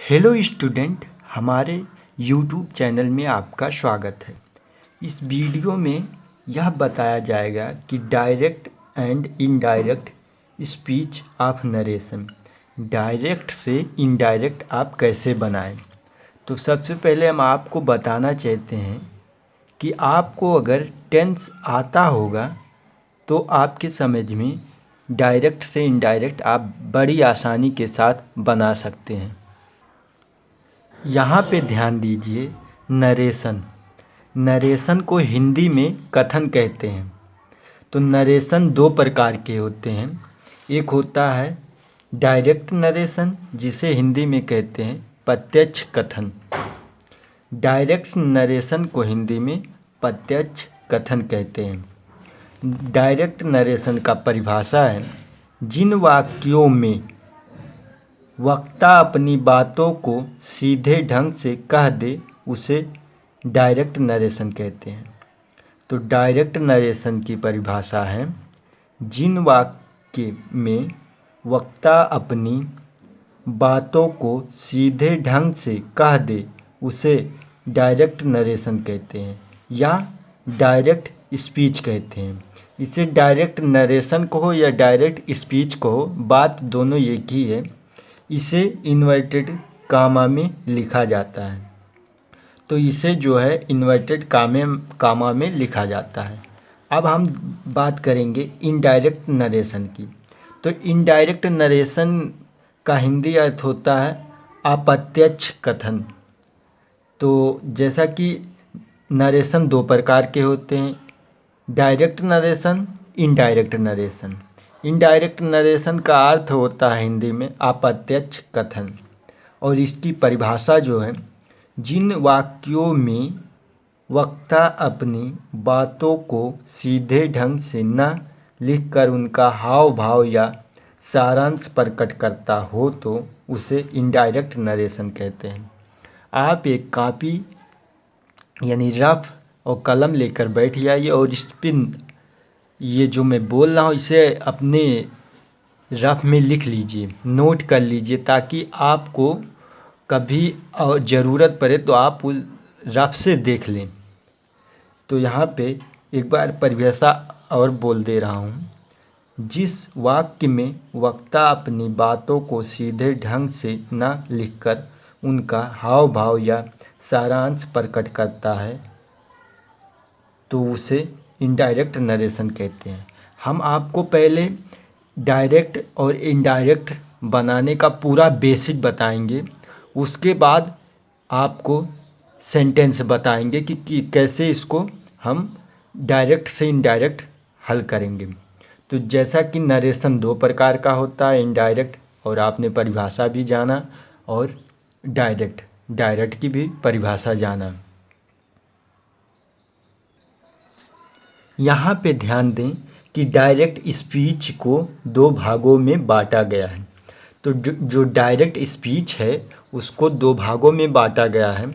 Hello student, हमारे YouTube channel में आपका स्वागत है। इस वीडियो में यह बताया जाएगा कि direct and indirect speech of narration, direct से इनडायरेक्ट आप कैसे बनाएं। तो सबसे पहले हम आपको बताना चाहते हैं कि आपको अगर टेंस आता होगा तो आपके समझ में डायरेक्ट से इनडायरेक्ट आप बड़ी आसानी के साथ बना सकते हैं। यहाँ पे ध्यान दीजिए, नरेशन, नरेशन को हिंदी में कथन कहते हैं। तो नरेशन दो प्रकार के होते हैं। एक होता है डायरेक्ट नरेशन, जिसे हिंदी में कहते हैं प्रत्यक्ष कथन। डायरेक्ट नरेशन को हिंदी में प्रत्यक्ष कथन कहते हैं। डायरेक्ट नरेशन का परिभाषा है, जिन वाक्यों में वक्ता अपनी बातों को सीधे ढंग से कह दे उसे डायरेक्ट नरेशन कहते हैं। तो डायरेक्ट नरेशन की परिभाषा है, जिन वाक्य में वक्ता अपनी बातों को सीधे ढंग से कह दे उसे डायरेक्ट नरेशन कहते हैं या डायरेक्ट स्पीच कहते हैं। इसे डायरेक्ट नरेशन कहो या डायरेक्ट स्पीच कहो, बात दोनों एक ही है। इसे इन्वर्टेड कामा में लिखा जाता है। तो इसे जो है इन्वर्टेड कामा में लिखा जाता है। अब हम बात करेंगे इनडायरेक्ट नरेशन की। तो इनडायरेक्ट नरेशन का हिंदी अर्थ होता है अप्रत्यक्ष कथन। तो जैसा कि नरेशन दो प्रकार के होते हैं, direct narration, indirect narration. Indirect narration का अर्थ होता है हिंदी में अप्रत्यक्ष कथन, और इसकी परिभाषा जो है, जिन वाक्यों में वक्ता अपनी बातों को सीधे ढंग से न लिखकर उनका हाव भाव या सारांश प्रकट करता हो तो उसे इनडायरेक्ट नरेशन कहते हैं। आप एक कॉपी यानी रफ और कलम लेकर बैठ जाइए और इस पिन ये जो मैं बोल रहा हूँ इसे अपने रफ में लिख लीजिए, नोट कर लीजिए, ताकि आपको कभी और ज़रूरत पड़े तो आप उस रफ से देख लें। तो यहाँ पे एक बार परिभाषा और बोल दे रहा हूँ, जिस वाक्य में वक्ता अपनी बातों को सीधे ढंग से न लिखकर उनका हाव भाव या सारांश प्रकट करता है तो उसे इनडायरेक्ट नरेशन कहते हैं। हम आपको पहले डायरेक्ट और इनडायरेक्ट बनाने का पूरा बेसिक बताएंगे, उसके बाद आपको सेंटेंस बताएंगे कि कैसे इसको हम डायरेक्ट से इनडायरेक्ट हल करेंगे। तो जैसा कि नरेशन दो प्रकार का होता है, इनडायरेक्ट, और आपने परिभाषा भी जाना, और डायरेक्ट की भी परिभाषा जाना। यहाँ पे ध्यान दें कि डायरेक्ट स्पीच को दो भागों में बांटा गया है। तो जो डायरेक्ट स्पीच है उसको दो भागों में बांटा गया है।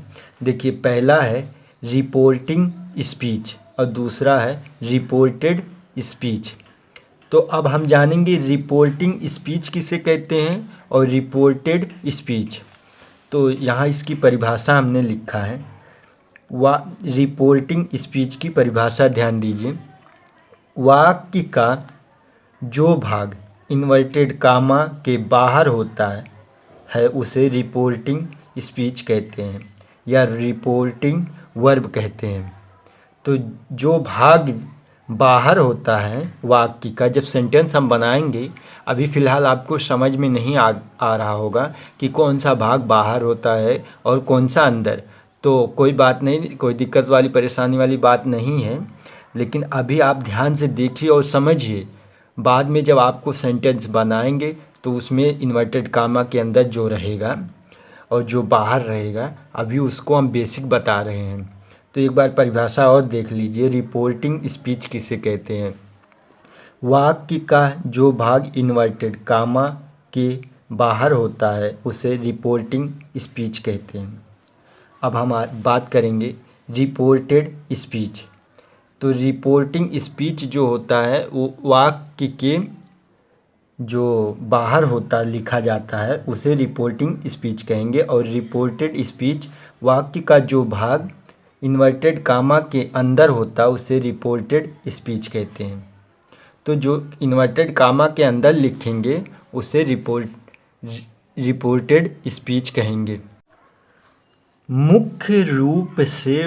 देखिए, पहला है रिपोर्टिंग स्पीच और दूसरा है रिपोर्टेड स्पीच। तो अब हम जानेंगे रिपोर्टिंग स्पीच किसे कहते हैं और रिपोर्टेड स्पीच। तो यहाँ इसकी परिभाषा हमने लिखा है। रिपोर्टिंग स्पीच की परिभाषा ध्यान दीजिए, वाक्य का जो भाग इन्वर्टेड कामा के बाहर होता है उसे रिपोर्टिंग स्पीच कहते हैं या रिपोर्टिंग वर्ब कहते हैं। तो जो भाग बाहर होता है वाक्य का, जब सेंटेंस हम बनाएंगे, अभी फ़िलहाल आपको समझ में नहीं आ रहा होगा कि कौन सा भाग बाहर होता है और कौन सा अंदर। तो कोई बात नहीं, कोई दिक्कत वाली परेशानी वाली बात नहीं है, लेकिन अभी आप ध्यान से देखिए और समझिए। बाद में जब आपको सेंटेंस बनाएंगे तो उसमें इन्वर्टेड कामा के अंदर जो रहेगा और जो बाहर रहेगा, अभी उसको हम बेसिक बता रहे हैं। तो एक बार परिभाषा और देख लीजिए, रिपोर्टिंग स्पीच किसे कहते हैं। वाक्य का जो भाग इन्वर्टेड कामा के बाहर होता है उसे रिपोर्टिंग स्पीच कहते हैं। अब हम बात करेंगे रिपोर्टेड स्पीच। तो रिपोर्टिंग स्पीच जो होता है वो वाक्य के जो बाहर होता लिखा जाता है उसे रिपोर्टिंग स्पीच कहेंगे। और रिपोर्टेड स्पीच वाक्य का जो भाग इन्वर्टेड कामा के अंदर होता है उसे रिपोर्टेड स्पीच कहते हैं। तो जो इन्वर्टेड कामा के अंदर लिखेंगे उसे रिपोर्टेड स्पीच कहेंगे। मुख्य रूप से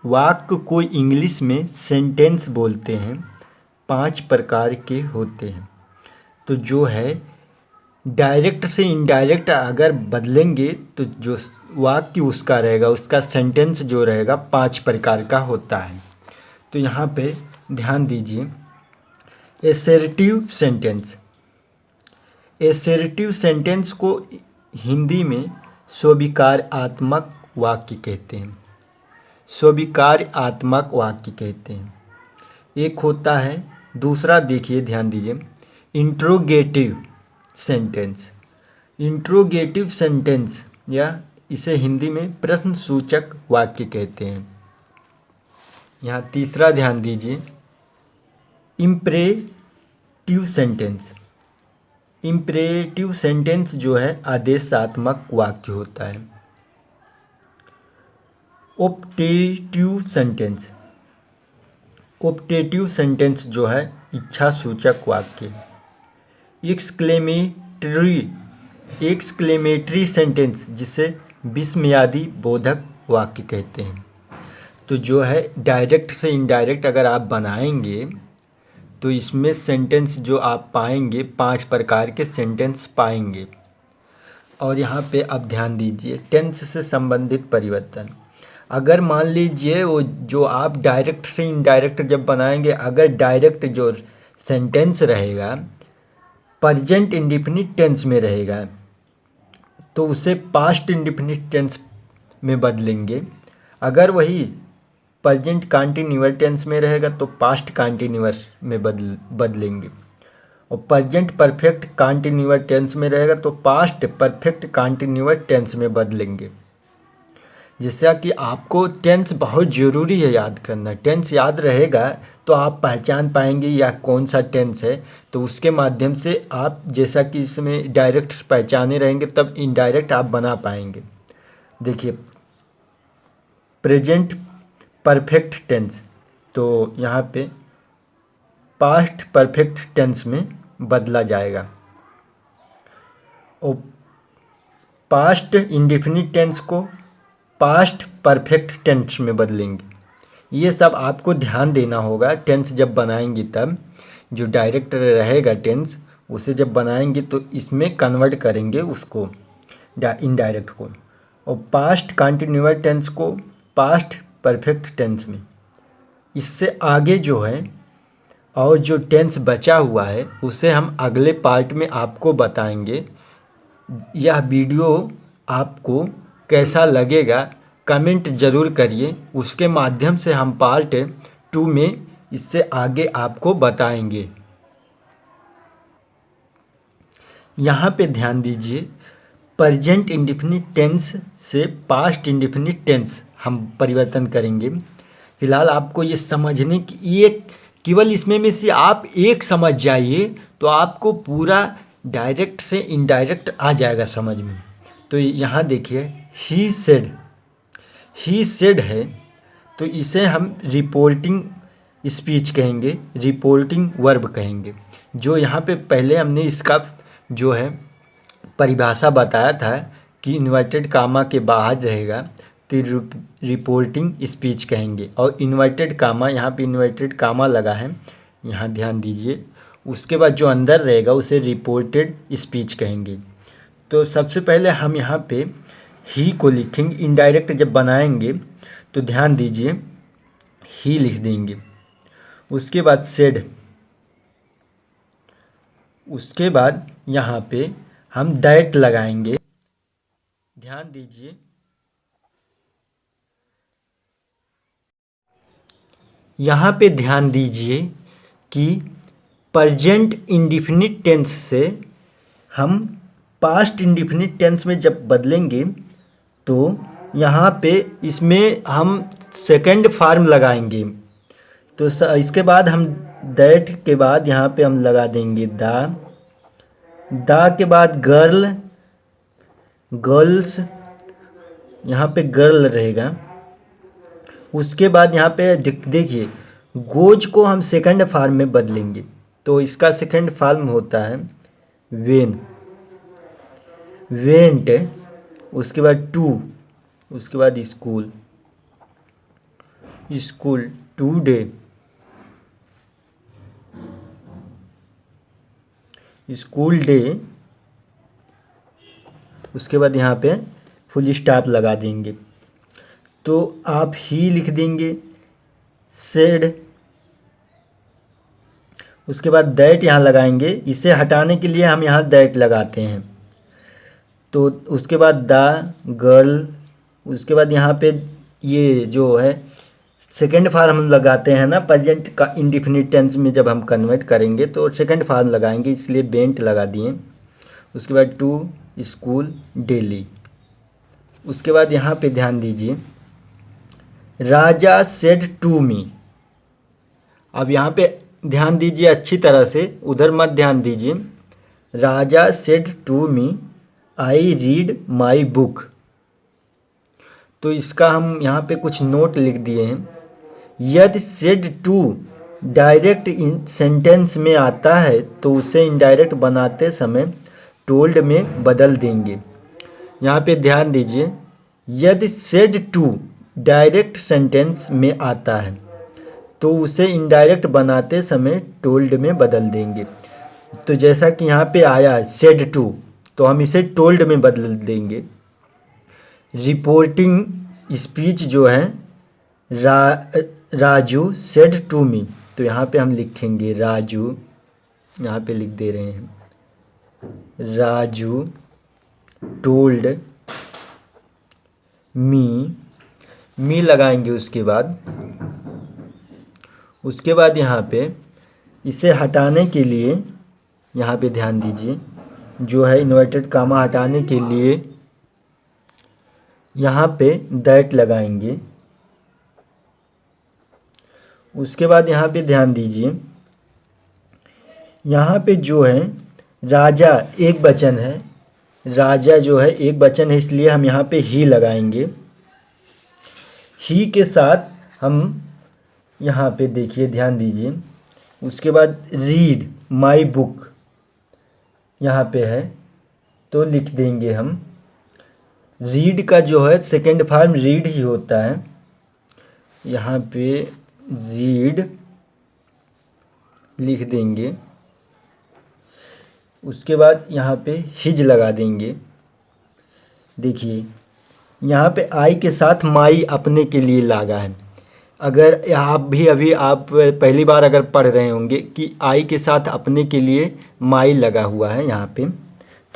वाक्य को इंग्लिश में सेंटेंस बोलते हैं। 5 प्रकार के होते हैं। तो जो है डायरेक्ट से इनडायरेक्ट अगर बदलेंगे तो जो वाक्य उसका रहेगा, उसका सेंटेंस जो रहेगा 5 प्रकार का होता है। तो यहाँ पे ध्यान दीजिए। एसर्टिव सेंटेंस, एसर्टिव सेंटेंस को हिंदी में स्वीकारात्मक वाक्य कहते हैं। स्वीकारात्मक वाक्य कहते हैं। एक होता है, दूसरा देखिए ध्यान दीजिए, इंट्रोगेटिव सेंटेंस। इंट्रोगेटिव सेंटेंस या इसे हिंदी में प्रश्नसूचक वाक्य कहते हैं। यहाँ तीसरा ध्यान दीजिए, इम्परेटिव सेंटेंस। इम्परेटिव सेंटेंस जो है आदेशात्मक वाक्य होता है। ऑप्टेटिव सेंटेंस, ऑप्टेटिव सेंटेंस जो है इच्छा सूचक वाक्य। एक्सक्लेमेटरी सेंटेंस जिसे विस्मयादि बोधक वाक्य कहते हैं। तो जो है डायरेक्ट से इनडायरेक्ट अगर आप बनाएंगे तो इसमें सेंटेंस जो आप पाएंगे 5 प्रकार के सेंटेंस पाएंगे। और यहाँ पे अब ध्यान दीजिए, टेंस से संबंधित परिवर्तन। अगर मान लीजिए वो जो आप डायरेक्ट से इनडायरेक्ट जब बनाएंगे, अगर डायरेक्ट जो सेंटेंस रहेगा प्रेजेंट इंडेफिनिट टेंस में रहेगा तो उसे पास्ट इंडेफिनिट टेंस में बदलेंगे। अगर वही प्रेजेंट कंटीन्यूअस टेंस में रहेगा तो पास्ट कंटीन्यूअस में बदलेंगे। और प्रेजेंट परफेक्ट कंटीन्यूअस टेंस में रहेगा तो पास्ट परफेक्ट कंटीन्यूअस टेंस में बदलेंगे। जिससे कि आपको टेंस बहुत ज़रूरी है याद करना। टेंस याद रहेगा तो आप पहचान पाएंगे या कौन सा टेंस है। तो उसके माध्यम से आप जैसा कि इसमें डायरेक्ट पहचाने रहेंगे तब इनडायरेक्ट आप बना पाएंगे। देखिए प्रेजेंट परफेक्ट टेंस, तो यहाँ पे पास्ट परफेक्ट टेंस में बदला जाएगा। और पास्ट इंडेफिनिट टेंस को पास्ट परफेक्ट टेंस में बदलेंगे। ये सब आपको ध्यान देना होगा। टेंस जब बनाएंगे तब जो डायरेक्ट रहेगा टेंस उसे जब बनाएंगे तो इसमें कन्वर्ट करेंगे उसको इनडायरेक्ट को। और पास्ट कंटीन्यूअस टेंस को पास्ट परफेक्ट टेंस में। इससे आगे जो है और जो टेंस बचा हुआ है उसे हम अगले पार्ट में आपको बताएंगे। यह वीडियो आपको कैसा लगेगा कमेंट ज़रूर करिए, उसके माध्यम से हम पार्ट 2 में इससे आगे आपको बताएंगे। यहाँ पे ध्यान दीजिए, प्रेजेंट इंडेफिनिट टेंस से पास्ट इंडेफिनिट टेंस हम परिवर्तन करेंगे। फिलहाल आपको ये समझने की ये केवल इसमें में से आप एक समझ जाइए तो आपको पूरा डायरेक्ट से इनडायरेक्ट आ जाएगा समझ में। तो यहाँ देखिए, ही सेड है तो इसे हम रिपोर्टिंग स्पीच कहेंगे, रिपोर्टिंग वर्ब कहेंगे। जो यहाँ पे पहले हमने इसका जो है परिभाषा बताया था कि इन्वर्टेड कामा के बाहर रहेगा तो रिपोर्टिंग स्पीच कहेंगे। और इन्वर्टेड कामा, यहाँ पे इन्वर्टेड कामा लगा है, यहाँ ध्यान दीजिए। उसके बाद जो अंदर रहेगा उसे रिपोर्टेड स्पीच कहेंगे। तो सबसे पहले हम यहाँ पे ही को लिखेंगे। इनडायरेक्ट जब बनाएंगे तो ध्यान दीजिए ही लिख देंगे। उसके बाद सेड, उसके बाद यहाँ पे हम दैट लगाएंगे। ध्यान दीजिए, यहाँ पे ध्यान दीजिए कि प्रेजेंट इंडेफिनिट टेंस से हम पास्ट इंडेफिनिट टेंस में जब बदलेंगे तो यहाँ पे इसमें हम सेकंड फॉर्म लगाएंगे। तो इसके बाद हम दैट के बाद यहाँ पे हम लगा देंगे दा के बाद गर्ल, गर्ल्स, यहाँ पे गर्ल रहेगा। उसके बाद यहाँ पे देखिए गोज को हम सेकंड फॉर्म में बदलेंगे, तो इसका सेकंड फॉर्म होता है वेन, वेंट, उसके बाद टू, उसके बाद school, school, today, school day. उसके बाद यहाँ पे फुल स्टॉप लगा देंगे, तो आप ही लिख देंगे, सेड। उसके बाद दैट यहाँ लगाएंगे, इसे हटाने के लिए हम यहाँ दैट लगाते हैं। तो उसके बाद द गर्ल, उसके बाद यहाँ पे ये जो है सेकेंड फॉर्म हम लगाते हैं ना, प्रेजेंट का इंडिफिनिट टेंस में जब हम कन्वर्ट करेंगे तो सेकेंड फॉर्म लगाएंगे, इसलिए बेंट लगा दिए। उसके बाद टू, स्कूल, डेली। उसके बाद यहाँ पे ध्यान दीजिए, राजा सेड टू मी। अब यहाँ पे ध्यान दीजिए अच्छी तरह से, उधर मत ध्यान दीजिए। Raja said to me I read my book. तो इसका हम यहाँ पे कुछ नोट लिख दिए हैं। यदि said to direct in sentence में आता है तो उसे इनडायरेक्ट बनाते समय टोल्ड में बदल देंगे। यहाँ पे ध्यान दीजिए, यदि सेड टू डायरेक्ट सेंटेंस में आता है तो उसे इनडायरेक्ट बनाते समय टोल्ड में बदल देंगे। तो जैसा कि यहाँ पे आया है सेड टू, तो हम इसे टोल्ड में बदल देंगे। रिपोर्टिंग स्पीच जो है राजू सेड टू मी, तो यहाँ पे हम लिखेंगे राजू, यहाँ पे लिख दे रहे हैं राजू टोल्ड मी लगाएंगे। उसके बाद यहाँ पे इसे हटाने के लिए, यहाँ पे ध्यान दीजिए, जो है इन्वर्टेड कामा हटाने के लिए यहाँ पे दैट लगाएंगे। उसके बाद यहाँ पे ध्यान दीजिए, यहाँ पे जो है राजा एक वचन है, राजा जो है एक वचन है, इसलिए हम यहाँ पे ही लगाएंगे। ही के साथ हम यहाँ पे देखिए, ध्यान दीजिए। उसके बाद रीड माई बुक यहाँ पे है, तो लिख देंगे हम रीड का जो है सेकेंड फॉर्म रीड ही होता है। यहाँ पे रीड लिख देंगे। उसके बाद यहाँ पे हिज लगा देंगे। देखिए यहाँ पे आई के साथ माई अपने के लिए लगा है। अगर आप भी अभी आप पहली बार अगर पढ़ रहे होंगे कि आई के साथ अपने के लिए माई लगा हुआ है यहाँ पे,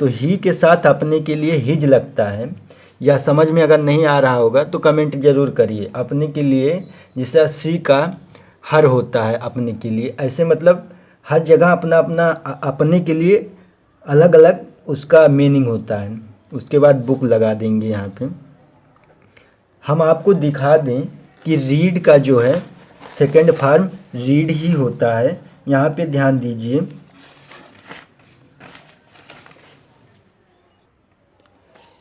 तो ही के साथ अपने के लिए हिज लगता है। या समझ में अगर नहीं आ रहा होगा तो कमेंट ज़रूर करिए। अपने के लिए जैसा सी का हर होता है अपने के लिए, ऐसे मतलब हर जगह अपना अपना अपने के लिए अलग अलग उसका मीनिंग होता है। उसके बाद बुक लगा देंगे। यहाँ पे हम आपको दिखा दें कि रीड का जो है सेकंड फॉर्म रीड ही होता है। यहाँ पे ध्यान दीजिए,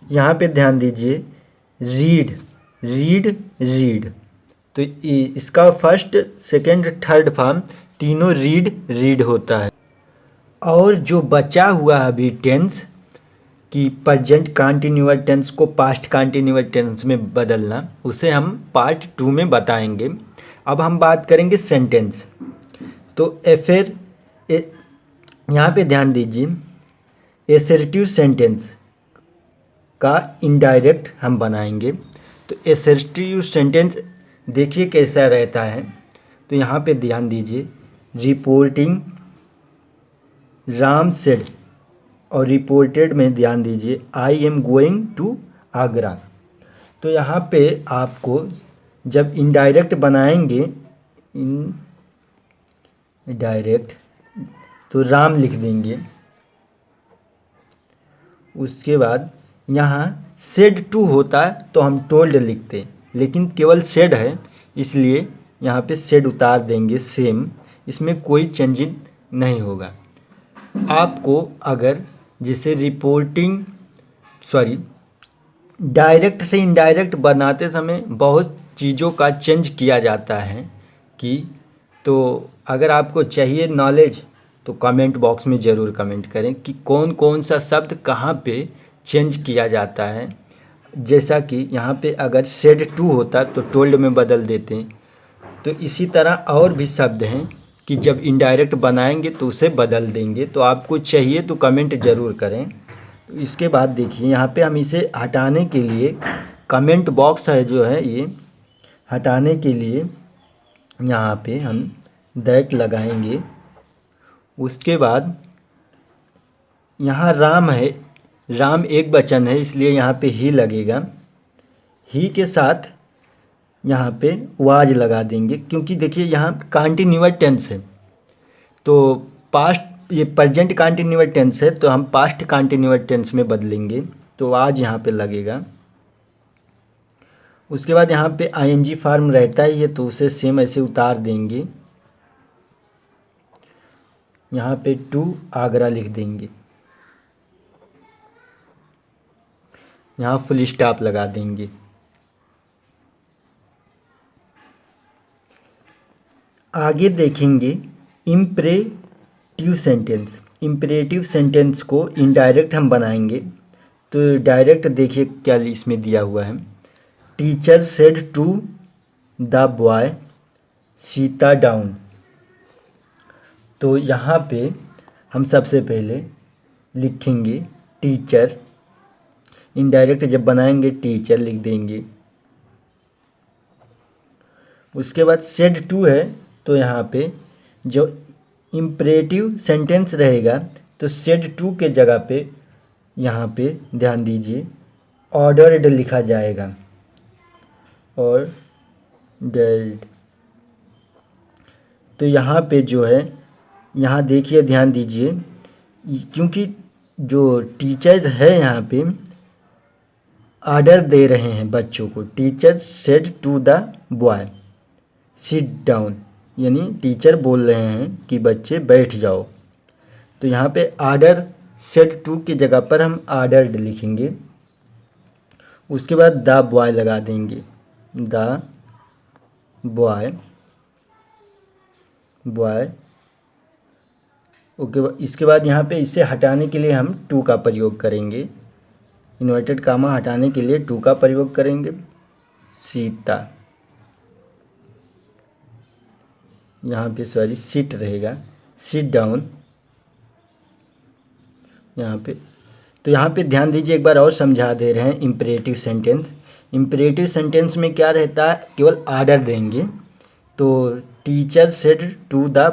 यहाँ पे ध्यान दीजिए, रीड रीड रीड, तो इसका फर्स्ट सेकंड थर्ड फॉर्म तीनों रीड होता है। और जो बचा हुआ अभी टेंस कि प्रेजेंट कंटिन्यूअस टेंस को पास्ट कंटिन्यूअस टेंस में बदलना, उसे हम पार्ट 2 में बताएंगे। अब हम बात करेंगे सेंटेंस। तो फिर यहाँ पे ध्यान दीजिए, एसर्टिव सेंटेंस का इनडायरेक्ट हम बनाएंगे। तो एसर्टिव सेंटेंस देखिए कैसा रहता है। तो यहाँ पे ध्यान दीजिए, रिपोर्टिंग राम सेड, और रिपोर्टेड में ध्यान दीजिए I am going to Agra. तो यहाँ पे आपको जब इनडायरेक्ट बनाएंगे, इनडायरेक्ट, तो राम लिख देंगे। उसके बाद यहाँ सेड टू होता है तो हम टोल्ड लिखते, लेकिन केवल सेड है इसलिए यहाँ पे सेड उतार देंगे सेम। इसमें कोई चेंजिंग नहीं होगा। आपको अगर जैसे डायरेक्ट से इनडायरेक्ट बनाते समय बहुत चीज़ों का चेंज किया जाता है कि तो अगर आपको चाहिए नॉलेज तो कमेंट बॉक्स में ज़रूर कमेंट करें कि कौन कौन सा शब्द कहाँ पे चेंज किया जाता है। जैसा कि यहाँ पे अगर सेड टू होता तो टोल्ड में बदल देते हैं। तो इसी तरह और भी शब्द हैं कि जब इनडायरेक्ट बनाएंगे तो उसे बदल देंगे। तो आपको चाहिए तो कमेंट ज़रूर करें। तो इसके बाद देखिए यहाँ पे हम इसे हटाने के लिए कमेंट बॉक्स है जो है ये हटाने के लिए यहाँ पे हम दैट लगाएंगे। उसके बाद यहाँ राम है, राम एक वचन है इसलिए यहाँ पे ही लगेगा। ही के साथ यहाँ पे वाज लगा देंगे क्योंकि देखिए यहाँ कंटिन्यूअस टेंस है। तो पास्ट ये प्रेजेंट कंटिन्यूअस टेंस है तो हम पास्ट कंटिन्यूअस टेंस में बदलेंगे तो आज यहाँ पे लगेगा। उसके बाद यहाँ पे आईएनजी फॉर्म रहता है ये तो उसे सेम ऐसे उतार देंगे। यहाँ पे टू आगरा लिख देंगे, यहाँ फुल स्टॉप लगा देंगे। आगे देखेंगे इम्परेटिव सेंटेंस। इम्परेटिव सेंटेंस को इनडायरेक्ट हम बनाएंगे। तो डायरेक्ट देखिए क्या इसमें दिया हुआ है, teacher said to the boy sit down. तो यहाँ पे हम सबसे पहले लिखेंगे टीचर, इनडायरेक्ट जब बनाएंगे टीचर लिख देंगे। उसके बाद सेड टू है तो यहाँ पे जो इम्परेटिव सेंटेंस रहेगा तो सेड टू के जगह पे यहाँ पे ध्यान दीजिए ऑर्डर्ड लिखा जाएगा, ऑर्डर्ड। तो यहाँ पे जो है यहाँ देखिए ध्यान दीजिए क्योंकि जो टीचर है यहाँ पे ऑर्डर दे रहे हैं बच्चों को। Teacher said to the boy sit down, यानी टीचर बोल रहे हैं कि बच्चे बैठ जाओ। तो यहाँ पे ऑर्डर सेड टू की जगह पर हम ऑर्डर्ड लिखेंगे। उसके बाद द बॉय लगा देंगे, द बॉय ओके। इसके बाद यहाँ पे इसे हटाने के लिए हम टू का प्रयोग करेंगे, इन्वर्टेड कामा हटाने के लिए टू का प्रयोग करेंगे। सीता, यहाँ पे सॉरी सिट रहेगा, सिट डाउन यहाँ पे। तो यहाँ पे ध्यान दीजिए एक बार और समझा दे रहे हैं इम्परेटिव सेंटेंस। इम्परेटिव सेंटेंस में क्या रहता है, केवल ऑर्डर देंगे। तो teacher said to the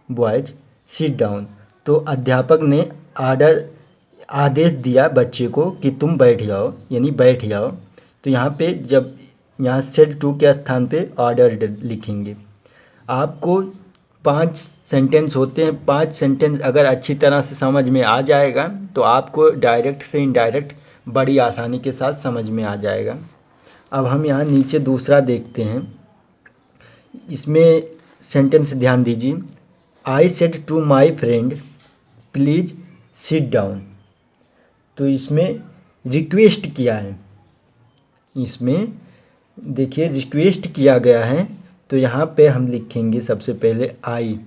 boys sit down, तो अध्यापक ने आदेश दिया बच्चे को कि तुम बैठ जाओ, यानी बैठ जाओ। तो यहाँ पे जब यहाँ सेड टू के स्थान पे ऑर्डर लिखेंगे। आपको 5 सेंटेंस होते हैं, 5 सेंटेंस अगर अच्छी तरह से समझ में आ जाएगा तो आपको डायरेक्ट से इनडायरेक्ट बड़ी आसानी के साथ समझ में आ जाएगा। अब हम यहाँ नीचे दूसरा देखते हैं, इसमें सेंटेंस ध्यान दीजिए। I said to my friend please sit down. तो इसमें रिक्वेस्ट किया है, इसमें देखिए रिक्वेस्ट किया गया है। तो यहाँ पे हम लिखेंगे सबसे पहले आई।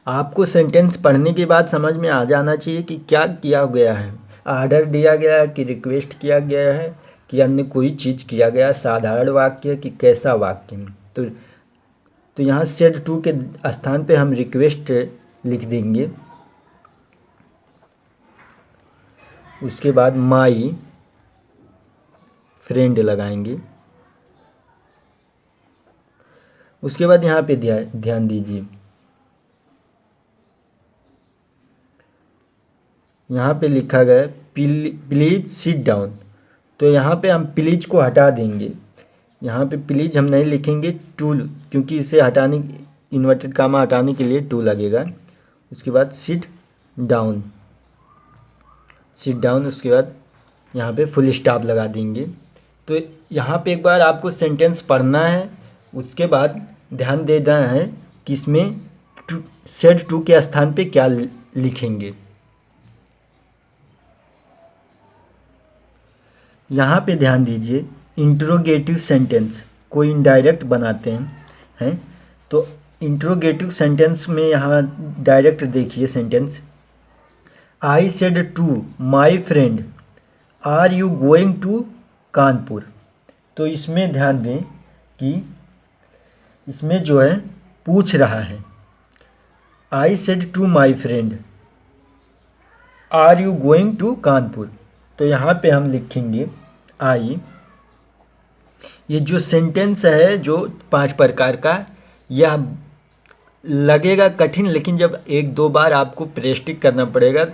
आपको सेंटेंस पढ़ने के बाद समझ में आ जाना चाहिए कि क्या किया गया है, ऑर्डर दिया गया है कि रिक्वेस्ट किया गया है कि अन्य कोई चीज़ किया गया, साधारण वाक्य कि कैसा वाक्य। तो यहाँ सेड टू के स्थान पे हम रिक्वेस्ट लिख देंगे। उसके बाद माई फ्रेंड लगाएंगे। उसके बाद यहाँ पे ध्यान दीजिए, यहाँ पे लिखा गया प्लीज सिट डाउन। तो यहाँ पे हम प्लीज को हटा देंगे, यहाँ पे प्लीज हम नहीं लिखेंगे टू, क्योंकि इसे हटाने इन्वर्टेड कामा हटाने के लिए टू लगेगा। उसके बाद सिट डाउन, उसके बाद यहाँ पे फुल स्टॉप लगा देंगे। तो यहाँ पे एक बार आपको सेंटेंस पढ़ना है, उसके बाद ध्यान देना है कि इसमें सेड टू के स्थान पे क्या लिखेंगे। यहाँ पे ध्यान दीजिए, इंट्रोगेटिव सेंटेंस को इनडायरेक्ट बनाते हैं तो इंट्रोगेटिव सेंटेंस में यहाँ डायरेक्ट देखिए sentence, I said to my friend are you going to Kanpur. तो इसमें ध्यान दें कि इसमें जो है पूछ रहा है, I said to my friend are you going to Kanpur. तो यहाँ पे हम लिखेंगे आई। ये जो सेंटेंस है जो 5 प्रकार का, यह लगेगा कठिन, लेकिन जब 1-2 बार आपको प्रैक्टिस करना पड़ेगा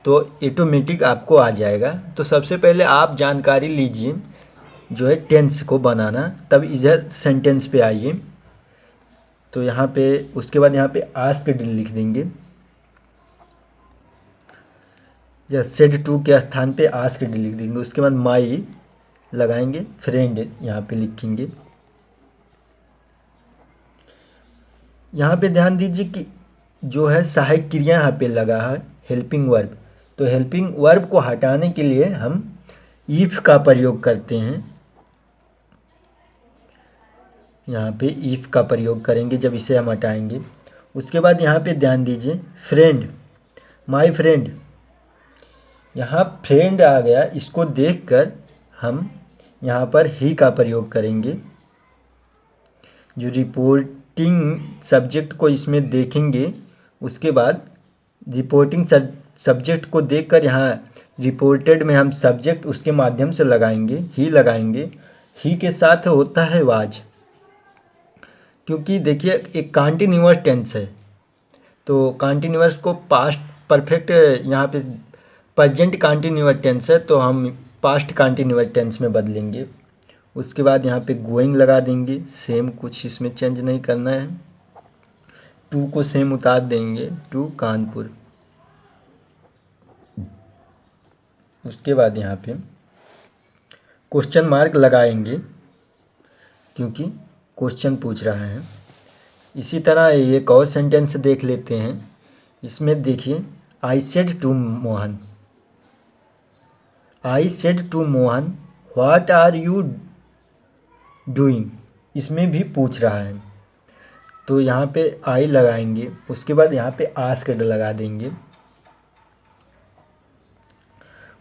तो ऑटोमेटिक आपको आ जाएगा। तो सबसे पहले आप जानकारी लीजिए जो है टेंस को बनाना, तब इधर सेंटेंस पे आइए। तो यहाँ पे उसके बाद यहाँ पे आस्क्ड लिख देंगे, या सेड टू के स्थान पे आस्क्ड लिख देंगे। उसके बाद माई लगाएंगे, फ्रेंड यहाँ पे लिखेंगे। यहाँ पे ध्यान दीजिए कि जो है सहायक क्रिया यहाँ पे लगा है हेल्पिंग वर्ब। तो हेल्पिंग वर्ब को हटाने के लिए हम इफ का प्रयोग करते हैं। यहाँ पे इफ का प्रयोग करेंगे जब इसे हम हटाएंगे। उसके बाद यहाँ पे ध्यान दीजिए फ्रेंड, माय फ्रेंड, यहाँ फ्रेंड आ गया, इसको देखकर हम यहाँ पर ही का प्रयोग करेंगे। जो रिपोर्टिंग सब्जेक्ट को इसमें देखेंगे, उसके बाद रिपोर्टिंग सब्जेक्ट को देखकर यहाँ रिपोर्टेड में हम सब्जेक्ट उसके माध्यम से लगाएंगे, ही लगाएंगे। ही के साथ होता है वाज, क्योंकि देखिए एक कॉन्टिन्यूअस टेंस है, तो कॉन्टिन्यूअस को पास्ट परफेक्ट, यहाँ पे प्रेजेंट कॉन्टिन्यूअस टेंस है तो हम पास्ट कॉन्टिन्यूअस टेंस में बदलेंगे। उसके बाद यहाँ पे गोइंग लगा देंगे, सेम कुछ इसमें चेंज नहीं करना है। टू को सेम उतार देंगे, टू कानपुर। उसके बाद यहाँ पे क्वेश्चन मार्क लगाएंगे क्योंकि क्वेश्चन पूछ रहा है। इसी तरह एक और सेंटेंस देख लेते हैं। इसमें देखिए, I said to Mohan, I said to Mohan what are you doing. इसमें भी पूछ रहा है तो यहाँ पे आई लगाएंगे। उसके बाद यहाँ पे आस्क्ड लगा देंगे।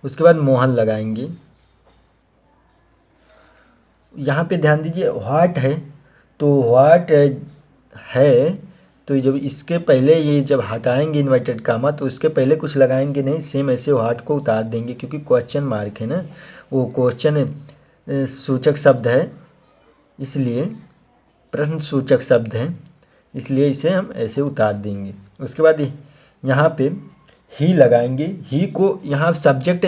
उसके बाद मोहन लगाएंगे। यहाँ पे ध्यान दीजिए व्हाट है, तो व्हाट है, तो जब इसके पहले ये जब हटाएंगे इन्वर्टेड कामा तो उसके पहले कुछ लगाएंगे नहीं, सेम ऐसे व्हाट को उतार देंगे क्योंकि क्वेश्चन मार्क है ना, वो क्वेश्चन सूचक शब्द है, इसलिए प्रश्न सूचक शब्द है, इसलिए इसे हम ऐसे उतार देंगे। उसके बाद यहाँ पे ही लगाएंगे। ही को यहाँ सब्जेक्ट,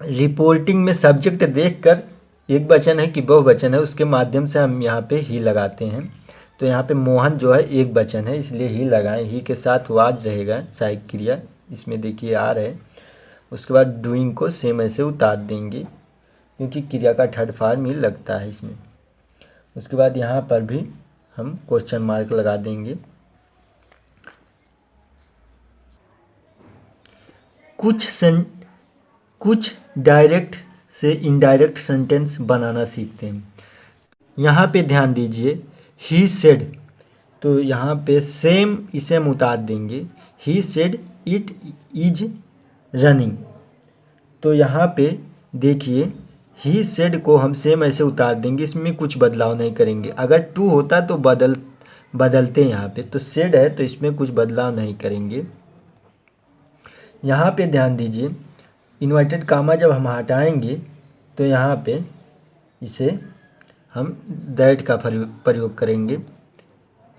रिपोर्टिंग में सब्जेक्ट देखकर एक वचन है कि बहुवचन है, उसके माध्यम से हम यहाँ पे ही लगाते हैं। तो यहाँ पे मोहन जो है एक वचन है, इसलिए ही लगाएं। ही के साथ वाज रहेगा सहायक क्रिया, इसमें देखिए आर है। उसके बाद डूइंग को सेम ऐसे उतार देंगे क्योंकि क्रिया का थर्ड फॉर्म ही लगता है इसमें। उसके बाद यहाँ पर भी हम क्वेश्चन मार्क लगा देंगे। कुछ डायरेक्ट से इनडायरेक्ट सेंटेंस बनाना सीखते हैं। यहाँ पे ध्यान दीजिए, ही सेड, तो यहाँ पे सेम इसे हम उतार देंगे। He said it is running. तो यहाँ पे देखिए ही सेड को हम सेम ऐसे उतार देंगे, इसमें कुछ बदलाव नहीं करेंगे। अगर टू होता तो बदलते हैं यहाँ पे, तो सेड है तो इसमें कुछ बदलाव नहीं करेंगे। यहाँ पे ध्यान दीजिए, इन्वर्टेड कामा जब हम हटाएंगे तो यहाँ पे इसे हम दैट का प्रयोग करेंगे।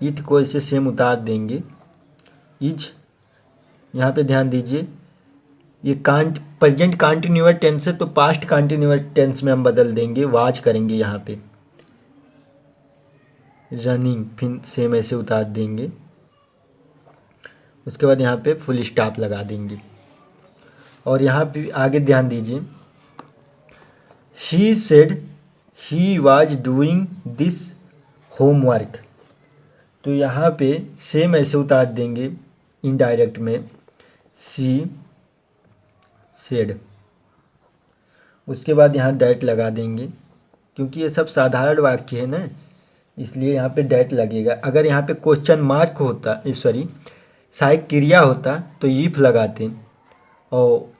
इट को इसे सेम उतार देंगे। इज, यहाँ पे ध्यान दीजिए, ये प्रेजेंट कॉन्टिन्यूअस टेंस है तो पास्ट कॉन्टिन्यूअस टेंस में हम बदल देंगे, वाज करेंगे यहाँ पे। रनिंग फिर सेम ऐसे उतार देंगे। उसके बाद यहाँ पे फुल स्टॉप लगा देंगे। और यहाँ पे आगे ध्यान दीजिए, he said he was doing this homework. तो यहाँ पे सेम ऐसे उतार देंगे इनडायरेक्ट में, सी सेड। उसके बाद यहाँ डैट लगा देंगे, क्योंकि ये सब साधारण वाक्य है ना, इसलिए यहाँ पे डैट लगेगा। अगर यहाँ पे क्वेश्चन मार्क होता, सॉरी सहायक क्रिया होता तो इफ लगाते, और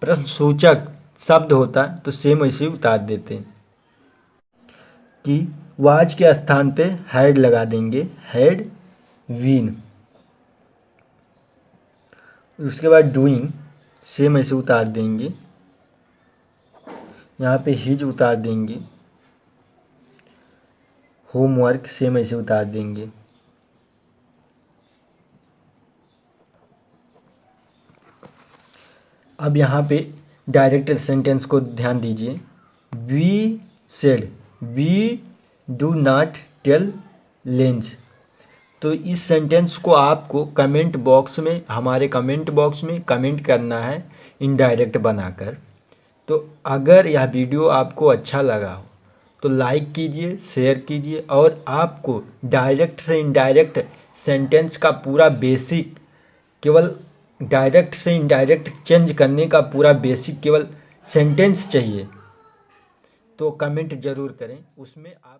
प्रश्न सूचक शब्द होता तो सेम ऐसे उतार देते कि वाज के स्थान पे हैड लगा देंगे, हैड बीन। उसके बाद डूइंग सेम ऐसे उतार देंगे, यहाँ पे हिज उतार देंगे, होमवर्क सेम ऐसे उतार देंगे। अब यहाँ पे डायरेक्ट सेंटेंस को ध्यान दीजिए। We said we do not tell lens. तो इस सेंटेंस को आपको कमेंट बॉक्स में, हमारे कमेंट बॉक्स में कमेंट करना है इनडायरेक्ट बनाकर। तो अगर यह वीडियो आपको अच्छा लगा हो तो लाइक कीजिए, शेयर कीजिए, और आपको डायरेक्ट से इनडायरेक्ट सेंटेंस का पूरा बेसिक, केवल डायरेक्ट से इनडायरेक्ट चेंज करने का पूरा बेसिक केवल सेंटेंस चाहिए तो कमेंट ज़रूर करें, उसमें आप